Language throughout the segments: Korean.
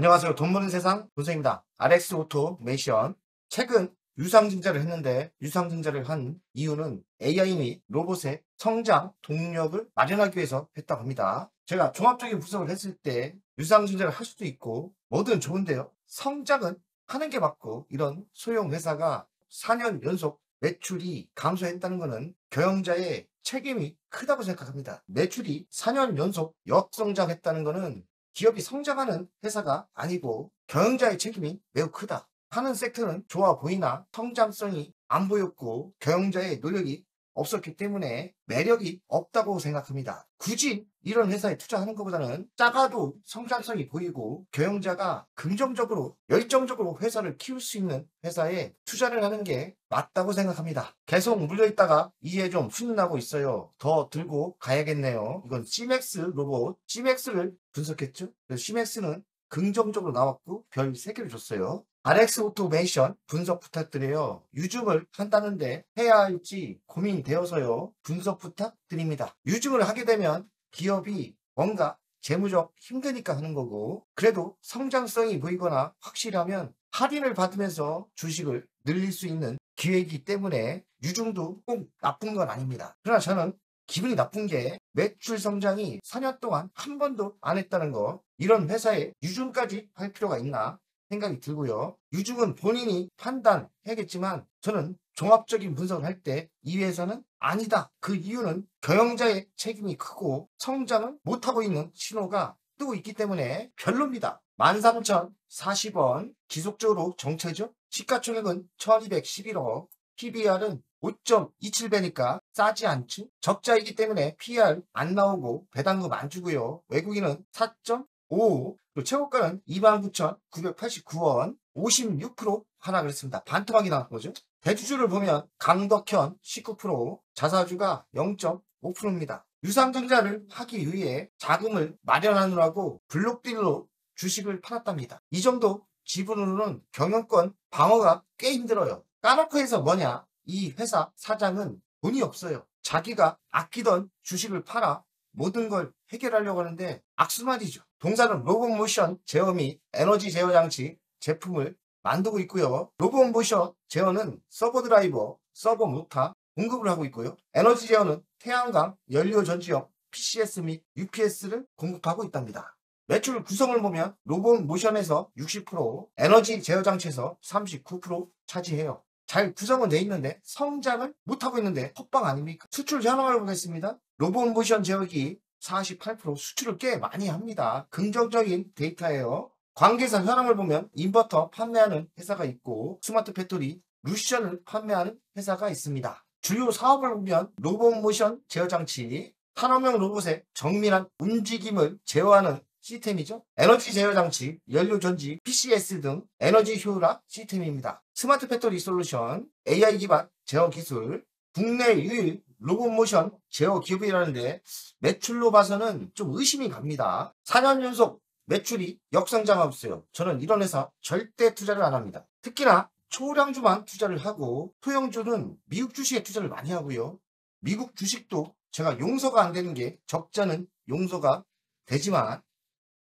안녕하세요. 돈 버는 세상 돈생입니다. RX 오토메이션. 최근 유상증자를 했는데 유상증자를 한 이유는 AI 및 로봇의 성장 동력을 마련하기 위해서 했다고 합니다. 제가 종합적인 분석을 했을 때 유상증자를 할 수도 있고 뭐든 좋은데요. 성장은 하는 게 맞고 이런 소형 회사가 4년 연속 매출이 감소했다는 것은 경영자의 책임이 크다고 생각합니다. 매출이 4년 연속 역성장했다는 것은 기업이 성장하는 회사가 아니고 경영자의 책임이 매우 크다. 하는 섹터는 좋아 보이나 성장성이 안 보였고 경영자의 노력이 없었기 때문에 매력이 없다고 생각합니다. 굳이 이런 회사에 투자하는 것보다는 작아도 성장성이 보이고 경영자가 긍정적으로 열정적으로 회사를 키울 수 있는 회사에 투자를 하는 게 맞다고 생각합니다. 계속 물려있다가 이제 좀 훈훈하고 있어요. 더 들고 가야겠네요. 이건 CMAX 로봇 CMAX를 분석했죠. CMAX는 긍정적으로 나왔고 별 3개를 줬어요. RX 오토메이션 분석 부탁드려요. 유증을 한다는데 해야 할지 고민되어서요. 분석 부탁드립니다. 유증을 하게 되면 기업이 뭔가 재무적 힘드니까 하는 거고 그래도 성장성이 보이거나 확실하면 할인을 받으면서 주식을 늘릴 수 있는 기회이기 때문에 유증도 꼭 나쁜 건 아닙니다. 그러나 저는 기분이 나쁜 게 매출 성장이 4년 동안 한 번도 안 했다는 거, 이런 회사에 유증까지 할 필요가 있나 생각이 들고요. 유증은 본인이 판단해야겠지만 저는 종합적인 분석을 할 때 이 회사는 아니다. 그 이유는 경영자의 책임이 크고 성장을 못하고 있는 신호가 뜨고 있기 때문에 별로입니다. 13,040원 지속적으로 정체죠. 시가총액은 1211억, PBR은 5.27배니까 싸지 않죠. 적자이기 때문에 PR 안 나오고 배당금 안 주고요. 외국인은 4.55, 그리고 최고가는 29,989원, 56% 하락을 했습니다. 반토막이 나온 거죠. 대주주를 보면 강덕현 19%, 자사주가 0.5%입니다. 유상증자를 하기 위해 자금을 마련하느라고 블록딜로 주식을 팔았답니다. 이 정도 지분으로는 경영권 방어가 꽤 힘들어요. 까놓고 해서 뭐냐? 이 회사 사장은 돈이 없어요. 자기가 아끼던 주식을 팔아 모든 걸 해결하려고 하는데 악수말이죠. 동사는 로봇모션 제어 및 에너지 제어 장치 제품을 만들고 있고요. 로봇모션 제어는 서버 드라이버, 서버 모터 공급을 하고 있고요. 에너지 제어는 태양광, 연료 전지용, PCS 및 UPS를 공급하고 있답니다. 매출 구성을 보면 로봇모션에서 60%, 에너지 제어 장치에서 39% 차지해요. 잘 구성은 돼 있는데 성장을 못하고 있는데 헛방 아닙니까? 수출 현황을 보겠습니다. 로봇모션 제어기 48% 수출을 꽤 많이 합니다. 긍정적인 데이터예요. 관계사 현황을 보면 인버터 판매하는 회사가 있고 스마트 배터리, 루션을 판매하는 회사가 있습니다. 주요 사업을 보면 로봇모션 제어 장치, 산업용 로봇의 정밀한 움직임을 제어하는 시스템이죠. 에너지 제어 장치, 연료 전지, PCS 등 에너지 효율화 시스템입니다. 스마트 배터리 솔루션, AI 기반 제어 기술, 국내 유일 로봇모션 제어 기업이라는데 매출로 봐서는 좀 의심이 갑니다. 4년 연속 매출이 역성장하고 있어요. 저는 이런 회사 절대 투자를 안 합니다. 특히나 초량주만 투자를 하고 소형주는 미국 주식에 투자를 많이 하고요. 미국 주식도 제가 용서가 안 되는 게 적자는 용서가 되지만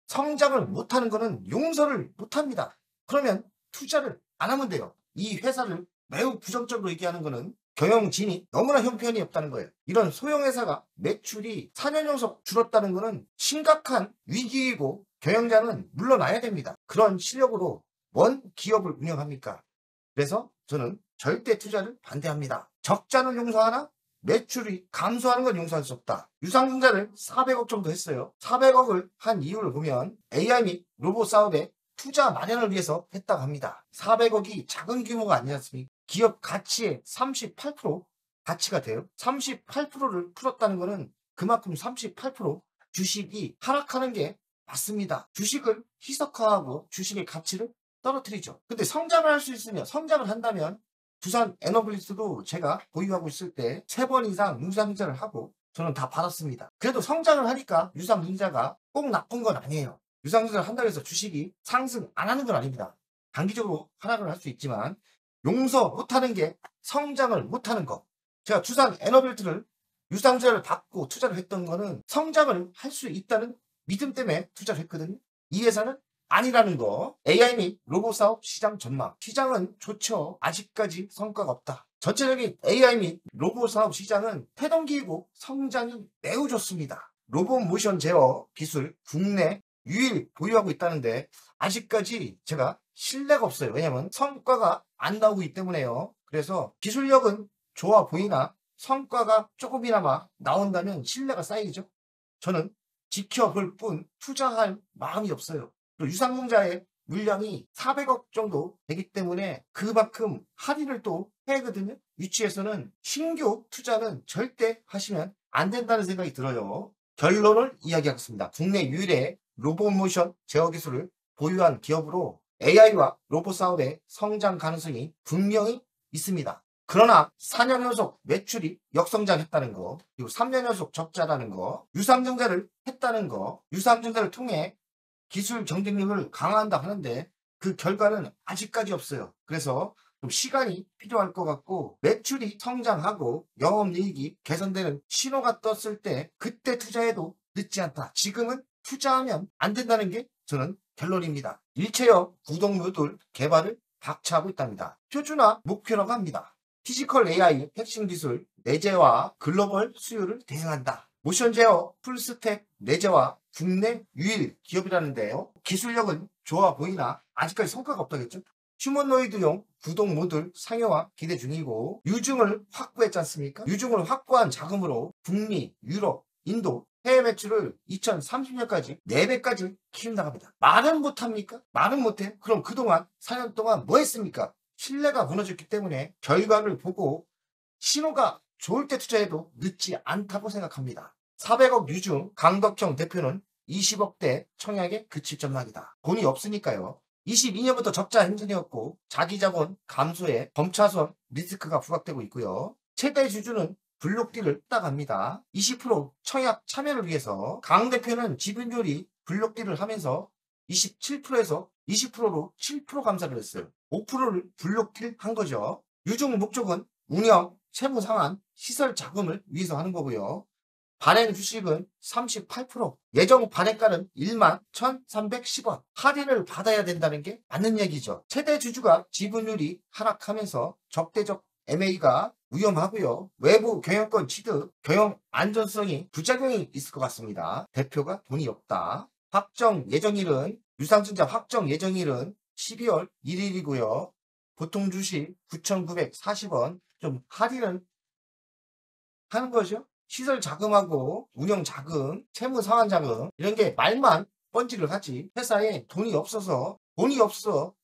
성장을 못하는 거는 용서를 못합니다. 그러면 투자를 안 하면 돼요. 이 회사를 매우 부정적으로 얘기하는 거는 경영진이 너무나 형편이 없다는 거예요. 이런 소형회사가 매출이 4년 연속 줄었다는 거는 심각한 위기이고 경영자는 물러나야 됩니다. 그런 실력으로 뭔 기업을 운영합니까? 그래서 저는 절대 투자를 반대합니다. 적자는 용서하나 매출이 감소하는 건 용서할 수 없다. 유상증자를 400억 정도 했어요. 400억을 한 이유를 보면 AI 및 로봇 사업에 투자 마련을 위해서 했다고 합니다. 400억이 작은 규모가 아니지 않습니까? 기업 가치의 38% 가치가 돼요. 38%를 풀었다는 것은 그만큼 38% 주식이 하락하는 게 맞습니다. 주식을 희석화하고 주식의 가치를 떨어뜨리죠. 근데 성장을 할 수 있으면, 성장을 한다면 두산 에너블리스도 제가 보유하고 있을 때 3번 이상 유상증자를 하고 저는 다 받았습니다. 그래도 성장을 하니까 유상증자가 꼭 나쁜 건 아니에요. 유상증자를 한다고 해서 주식이 상승 안 하는 건 아닙니다. 단기적으로 하락을 할 수 있지만 용서 못하는 게 성장을 못하는 거. 제가 두산 에너빌트를 유상증자를 받고 투자를 했던 거는 성장을 할 수 있다는 믿음 때문에 투자를 했거든요. 이 회사는 아니라는 거. AI 및 로봇 사업 시장 전망. 시장은 좋죠. 아직까지 성과가 없다. 전체적인 AI 및 로봇 사업 시장은 태동기이고 성장이 매우 좋습니다. 로봇 모션 제어 기술 국내 유일 보유하고 있다는데 아직까지 제가 신뢰가 없어요. 왜냐면 성과가 안 나오고 있기 때문에요. 그래서 기술력은 좋아 보이나 성과가 조금이나마 나온다면 신뢰가 쌓이죠. 저는 지켜볼 뿐 투자할 마음이 없어요. 또 유상증자의 물량이 400억 정도 되기 때문에 그만큼 할인을 또 해거든요. 위치에서는 신규 투자는 절대 하시면 안 된다는 생각이 들어요. 결론을 이야기하겠습니다. 국내 유일의 로봇모션 제어 기술을 보유한 기업으로 AI와 로봇 사업의 성장 가능성이 분명히 있습니다. 그러나 4년 연속 매출이 역성장했다는 거, 그리고 3년 연속 적자라는 거, 유상증자를 했다는 거, 유상증자를 통해 기술 경쟁력을 강화한다 하는데 그 결과는 아직까지 없어요. 그래서 좀 시간이 필요할 것 같고 매출이 성장하고 영업이익이 개선되는 신호가 떴을 때 그때 투자해도 늦지 않다. 지금은 투자하면 안 된다는 게 저는 결론입니다. 일체형 구동 모듈 개발을 박차하고 있답니다. 표준화 목표라고 합니다. 피지컬 AI 핵심 기술 내재와 글로벌 수요를 대응한다. 모션 제어 풀스택 내재와 국내 유일 기업이라는데요. 기술력은 좋아 보이나 아직까지 성과가 없다겠죠. 휴머노이드용 구동 모듈 상용화 기대 중이고 유중을 확보했지 않습니까? 유중을 확보한 자금으로 북미, 유럽, 인도 해외 매출을 2030년까지 4배까지 키운다고 합니다. 말은 못합니까? 말은 못해. 그럼 그동안 4년 동안 뭐 했습니까? 신뢰가 무너졌기 때문에 결과를 보고 신호가 좋을 때 투자해도 늦지 않다고 생각합니다. 400억 유중 강덕형 대표는 20억대 청약에 그칠 전망이다. 돈이 없으니까요. 22년부터 적자 행진이었고 자기자본 감소에 검차선 리스크가 부각되고 있고요. 최대 주주는 블록딜을 따갑니다. 20% 청약 참여를 위해서 강 대표는 지분율이 블록딜을 하면서 27%에서 20%로 7% 감사를 했어요. 5%를 블록딜 한 거죠. 유중 목적은 운영, 채무 상환, 시설 자금을 위해서 하는 거고요. 발행 주식은 38%, 예정 발행가는 1만 1,310원. 할인을 받아야 된다는 게 맞는 얘기죠. 최대 주주가 지분율이 하락하면서 적대적 MA가 위험하고요. 외부 경영권 취득, 경영 안전성이 부작용이 있을 것 같습니다. 대표가 돈이 없다. 확정 예정일은 유상증자 확정 예정일은 12월 1일이고요. 보통 주식 9,940원 좀 할인은 하는 거죠. 시설 자금하고 운영 자금, 채무 상환 자금 이런 게 말만 번지를 하지 회사에 돈이 없어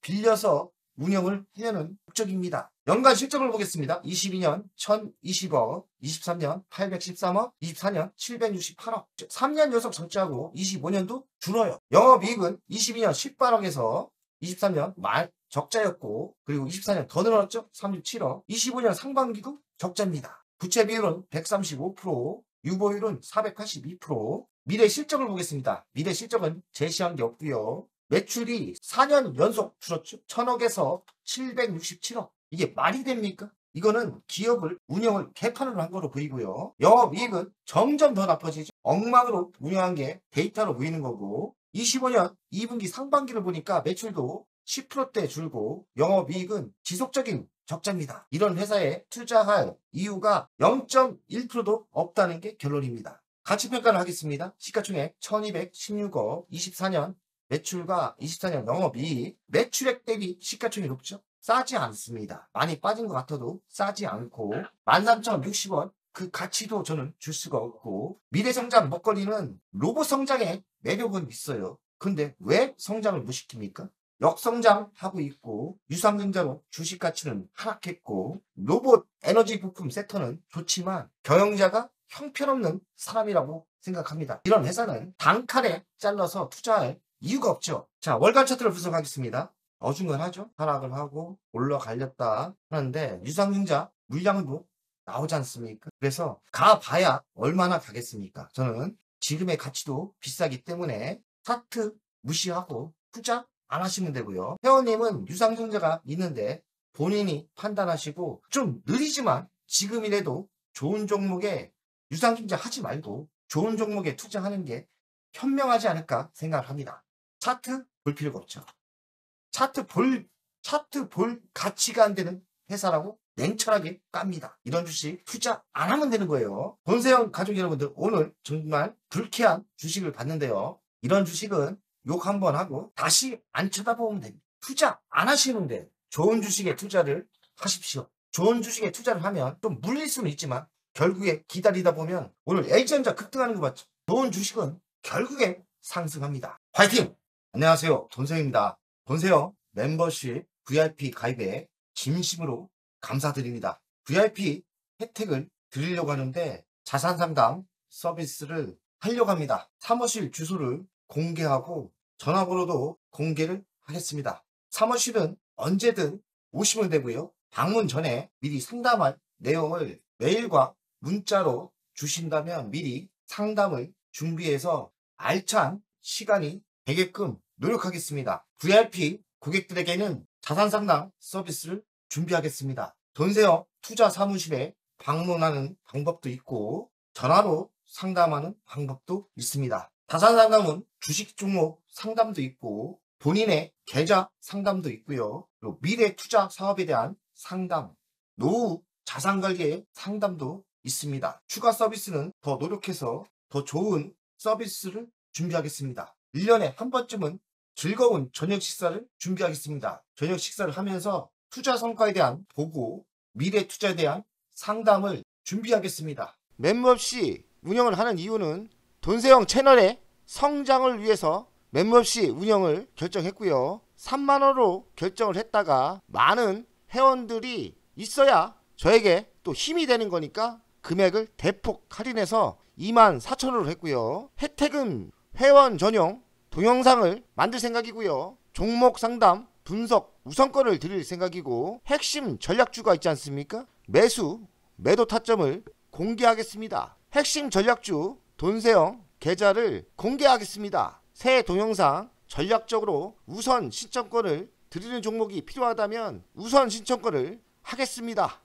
빌려서 운영을 하려는 목적입니다. 연간 실적을 보겠습니다. 22년 1,020억, 23년 813억, 24년 768억. 3년 연속 적자고 25년도 줄어요. 영업이익은 22년 18억에서 23년 말 적자였고 그리고 24년 더 늘어났죠. 37억. 25년 상반기도 적자입니다. 부채 비율은 135%, 유보율은 482%. 미래 실적을 보겠습니다. 미래 실적은 제시한 게 없고요. 매출이 4년 연속 줄었죠. 1,000억에서 767억. 이게 말이 됩니까? 이거는 기업을 운영을 개판으로 한 거로 보이고요. 영업이익은 점점 더 나빠지죠. 엉망으로 운영한 게 데이터로 보이는 거고 25년 2분기 상반기를 보니까 매출도 10%대 줄고 영업이익은 지속적인 적자입니다. 이런 회사에 투자할 이유가 0.1%도 없다는 게 결론입니다. 가치평가를 하겠습니다. 시가총액 1216억, 24년 매출과 24년 영업이익, 매출액 대비 시가총액이 높죠? 싸지 않습니다. 많이 빠진 것 같아도 싸지 않고 13,060원 그 가치도 저는 줄 수가 없고 미래성장 먹거리는 로봇 성장의 매력은 있어요. 근데 왜 성장을 못 시킵니까? 역성장하고 있고 유상증자로 주식 가치는 하락했고 로봇 에너지 부품 섹터는 좋지만 경영자가 형편없는 사람이라고 생각합니다. 이런 회사는 단칼에 잘라서 투자할 이유가 없죠. 자, 월간 차트를 분석하겠습니다. 어중간하죠. 하락을 하고 올라갈렸다 하는데 유상증자 물량도 나오지 않습니까? 그래서 가봐야 얼마나 가겠습니까? 저는 지금의 가치도 비싸기 때문에 차트 무시하고 투자 안 하시면 되고요. 회원님은 유상증자가 있는데 본인이 판단하시고 좀 느리지만 지금이라도 좋은 종목에 유상증자 하지 말고 좋은 종목에 투자하는 게 현명하지 않을까 생각합니다. 차트 볼 필요가 없죠. 차트 볼 가치가 안 되는 회사라고 냉철하게 깝니다. 이런 주식 투자 안 하면 되는 거예요. 본세형 가족 여러분들, 오늘 정말 불쾌한 주식을 봤는데요. 이런 주식은 욕 한번 하고 다시 안 쳐다보면 됩니다. 투자 안 하시는데 좋은 주식에 투자를 하십시오. 좋은 주식에 투자를 하면 좀 물릴 수는 있지만 결국에 기다리다 보면 오늘 LG전자 급등하는 거 봤죠? 좋은 주식은 결국에 상승합니다. 화이팅! 안녕하세요, 돈세형입니다. 돈세형 멤버십 VIP 가입에 진심으로 감사드립니다. VIP 혜택을 드리려고 하는데 자산상담 서비스를 하려고 합니다. 사무실 주소를 공개하고 전화번호도 공개를 하겠습니다. 사무실은 언제든 오시면 되고요. 방문 전에 미리 상담할 내용을 메일과 문자로 주신다면 미리 상담을 준비해서 알찬 시간이 되게끔 노력하겠습니다. VIP 고객들에게는 자산상담 서비스를 준비하겠습니다. 돈세형 투자 사무실에 방문하는 방법도 있고 전화로 상담하는 방법도 있습니다. 자산상담은 주식 종목 상담도 있고 본인의 계좌 상담도 있고요. 그리고 미래 투자 사업에 대한 상담, 노후 자산관리의 상담도 있습니다. 추가 서비스는 더 노력해서 더 좋은 서비스를 준비하겠습니다. 1년에 한 번쯤은 즐거운 저녁 식사를 준비하겠습니다. 저녁 식사를 하면서 투자 성과에 대한 보고, 미래 투자에 대한 상담을 준비하겠습니다. 멤버십 운영을 하는 이유는 돈세형 채널의 성장을 위해서 멤버십 운영을 결정했고요. 3만원으로 결정을 했다가 많은 회원들이 있어야 저에게 또 힘이 되는 거니까 금액을 대폭 할인해서 24,000원으로 했고요. 혜택은 회원 전용 동영상을 만들 생각이고요. 종목 상담 분석 우선권을 드릴 생각이고 핵심 전략주가 있지 않습니까? 매수 매도 타점을 공개하겠습니다. 핵심 전략주 돈세형 계좌를 공개하겠습니다. 새 동영상 전략적으로 우선 신청권을 드리는 종목이 필요하다면 우선 신청권을 하겠습니다.